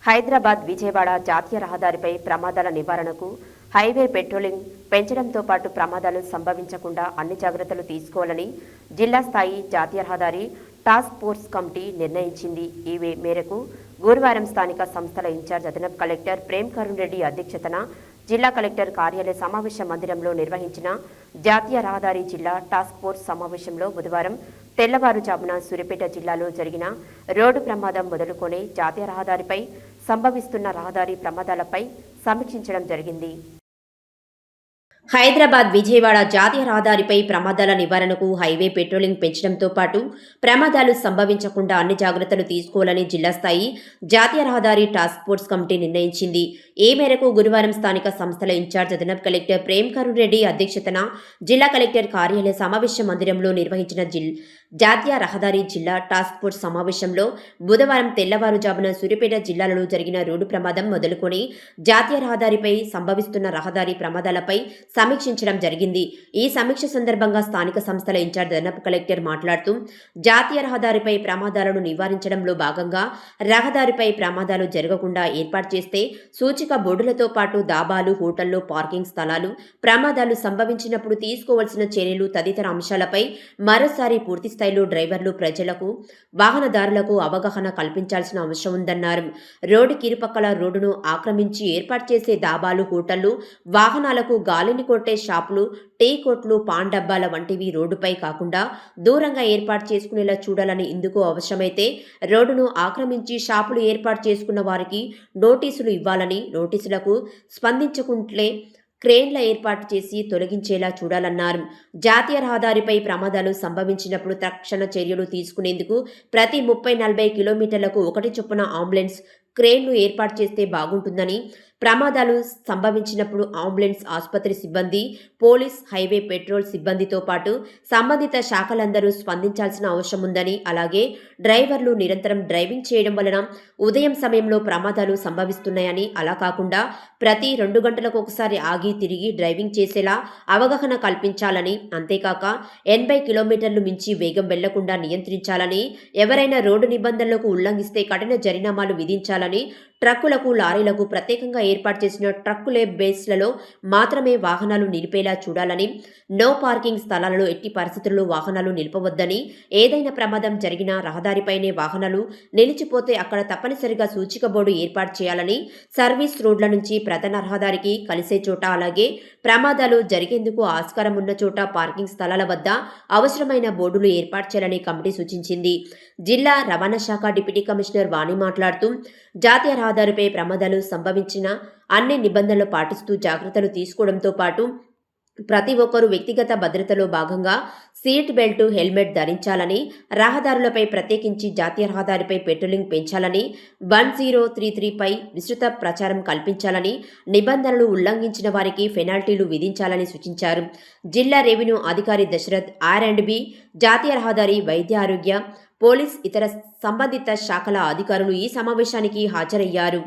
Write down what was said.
హైదరాబాద్ విజయవాడ జాతీయ రహదారిపై ప్రమాదాల నివారణకు హైవే పెట్రోలింగ్ పెంచడంతో పాటు ప్రమాదాలు సంభవించకుండా అన్ని జాగ్రత్తలు తీసుకోవాలని జిల్లా స్థాయి జాతీయ రహదారి టాస్క్ ఫోర్స్ కమిటీ నిర్ణయించింది. ఈ మేరకు గురువారం స్థానిక సంస్థల ఇన్ఛార్జ్ అదనపు కలెక్టర్ ప్రేమ్ కరుణ్ రెడ్డి అధ్యక్షతన జిల్లా కలెక్టర్ కార్యాలయ సమావేశ మందిరంలో నిర్వహించిన జాతీయ రహదారి జిల్లా టాస్క్ ఫోర్స్ సమావేశంలో బుధవారం తెల్లవారుజామున సూర్యాపేట జిల్లాలో జరిగిన రోడ్డు ప్రమాదం మొదలుకొని జాతీయ రహదారిపై సంభవిస్తున్న రహదారి ప్రమాదాలపై సమీక్షించడం జరిగింది. హైదరాబాద్ విజయవాడ జాతీయ రహదారిపై ప్రమాదాల నివారణకు హైవే పెట్రోలింగ్ పెంచడంతో పాటు ప్రమాదాలు సంభవించకుండా అన్ని జాగ్రత్తలు తీసుకోవాలని జిల్లా స్థాయి జాతీయ రహదారి టాస్క్ ఫోర్స్ కమిటీ నిర్ణయించింది. ఈ మేరకు గురువారం స్థానిక సంస్థల ఇన్ఛార్జ్ అదనపు కలెక్టర్ ప్రేమ్ కరుణ్ రెడ్డి అధ్యక్షతన జిల్లా కలెక్టర్ కార్యాలయ సమావేశ మందిరంలో నిర్వహించిన జాతీయ రహదారి జిల్లా టాస్క్ ఫోర్స్ సమావేశంలో బుధవారం తెల్లవారుజామున సూర్యాపేట జిల్లాలో జరిగిన రోడ్డు ప్రమాదం మొదలుకొని జాతీయ రహదారిపై సంభవిస్తున్న రహదారి ప్రమాదాలపై సమీక్షించడం జరిగింది. ఈ సమీక్ష సందర్భంగా స్థానిక సంస్థల ఇన్ఛార్జ్ అదనపు కలెక్టర్ మాట్లాడుతూ జాతీయ రహదారిపై ప్రమాదాలను నివారించడంలో భాగంగా రహదారిపై ప్రమాదాలు జరగకుండా ఏర్పాటు చేస్తే సూచిక బోర్డులతో పాటు దాబాలు, హోటళ్లు, పార్కింగ్ స్థలాలు, ప్రమాదాలు సంభవించినప్పుడు తీసుకోవాల్సిన చర్యలు తదితర అంశాలపై మరోసారి పూర్తి స్థాయిలో డ్రైవర్లు, ప్రజలకు, వాహనదారులకు అవగాహన కల్పించాల్సిన అవసరం ఉందన్నారు. రోడ్డుకి ఇరుపక్కల రోడ్డును ఆక్రమించి ఏర్పాటు చేసే దాబాలు, హోటళ్లు, వాహనాలకు గాలిని కొట్టే షాపులు, టీ కొట్లు, పాన్ డబ్బాల వంటివి రోడ్డుపై కాకుండా దూరంగా ఏర్పాటు చేసుకునేలా చూడాలని, ఇందుకు అవసరమైతే రోడ్డును ఆక్రమించి షాపులు ఏర్పాటు చేసుకున్న వారికి నోటీసులు ఇవ్వాలని, నోటీసులకు స్పందించకుంటే క్రేన్ల ఏర్పాటు చేసి తొలగించేలా చూడాలన్నారు. జాతీయ రహదారిపై ప్రమాదాలు సంభవించినప్పుడు తక్షణ చర్యలు తీసుకునేందుకు ప్రతి 30-40 కిలోమీటర్లకు ఒకటి చొప్పున అంబులెన్స్ క్రేన్లు ఏర్పాటు చేస్తే బాగుంటుందని, ప్రమాదాలు సంభవించినప్పుడు అంబులెన్స్, ఆసుపత్రి సిబ్బంది, పోలీస్, హైవే పెట్రోల్ సిబ్బందితో పాటు సంబంధిత శాఖలందరూ స్పందించాల్సిన అవసరం ఉందని, అలాగే డ్రైవర్లు నిరంతరం డ్రైవింగ్ చేయడం వలన ఉదయం సమయంలో ప్రమాదాలు సంభవిస్తున్నాయని, అలా కాకుండా ప్రతి 2 గంటలకు ఒకసారి ఆగి తిరిగి డ్రైవింగ్ చేసేలా అవగాహన కల్పించాలని, అంతేకాక 80 కిలోమీటర్లు మించి వేగం వెళ్లకుండా నియంత్రించాలని, ఎవరైనా రోడ్డు నిబంధనలకు ఉల్లంఘిస్తే కఠిన జరిమానాలు విధించాలని, ట్రక్కులకు, లారీలకు ప్రత్యేకంగా ఏర్పాటు చేసిన ట్రక్కులే బేస్లలో మాత్రమే వాహనాలు నిలిపేలా చూడాలని, నో పార్కింగ్ స్థలాలలో ఎట్టి పరిస్థితుల్లో వాహనాలు నిలపవద్దని, ఏదైనా ప్రమాదం జరిగినా రహదారిపైనే వాహనాలు నిలిచిపోతే అక్కడ తప్పనిసరిగా సూచిక బోర్డు ఏర్పాటు చేయాలని, సర్వీస్ రోడ్ల నుంచి ప్రధాన రహదారికి కలిసే చోట, అలాగే ప్రమాదాలు జరిగేందుకు ఆస్కారం ఉన్న చోట పార్కింగ్ స్థలాల వద్ద అవసరమైన బోర్డులు ఏర్పాటు చేయాలని కమిటీ సూచించింది. జిల్లా రవాణా శాఖ డిప్యూటీ కమిషనర్ వాణి మాట్లాడుతూ జాతీయ రహదారిపై ప్రమాదాలు సంభవించిన అన్ని నిబంధనలు పాటిస్తూ జాగ్రత్తలు తీసుకోవడంతో పాటు ప్రతి ఒక్కరూ వ్యక్తిగత భద్రతలో భాగంగా సీట్ బెల్ట్, హెల్మెట్ ధరించాలని, రహదారులపై ప్రత్యేకించి జాతీయ రహదారిపై పెట్రోలింగ్ పెంచాలని, 1033పై విస్తృత ప్రచారం కల్పించాలని, నిబంధనలు ఉల్లంఘించిన వారికి పెనాల్టీలు విధించాలని సూచించారు. జిల్లా రెవెన్యూ అధికారి దశరథ్, R&B, జాతీయ రహదారి, వైద్య ఆరోగ్య, పోలీస్, ఇతర సంబంధిత శాఖల అధికారులు ఈ సమావేశానికి హాజరయ్యారు.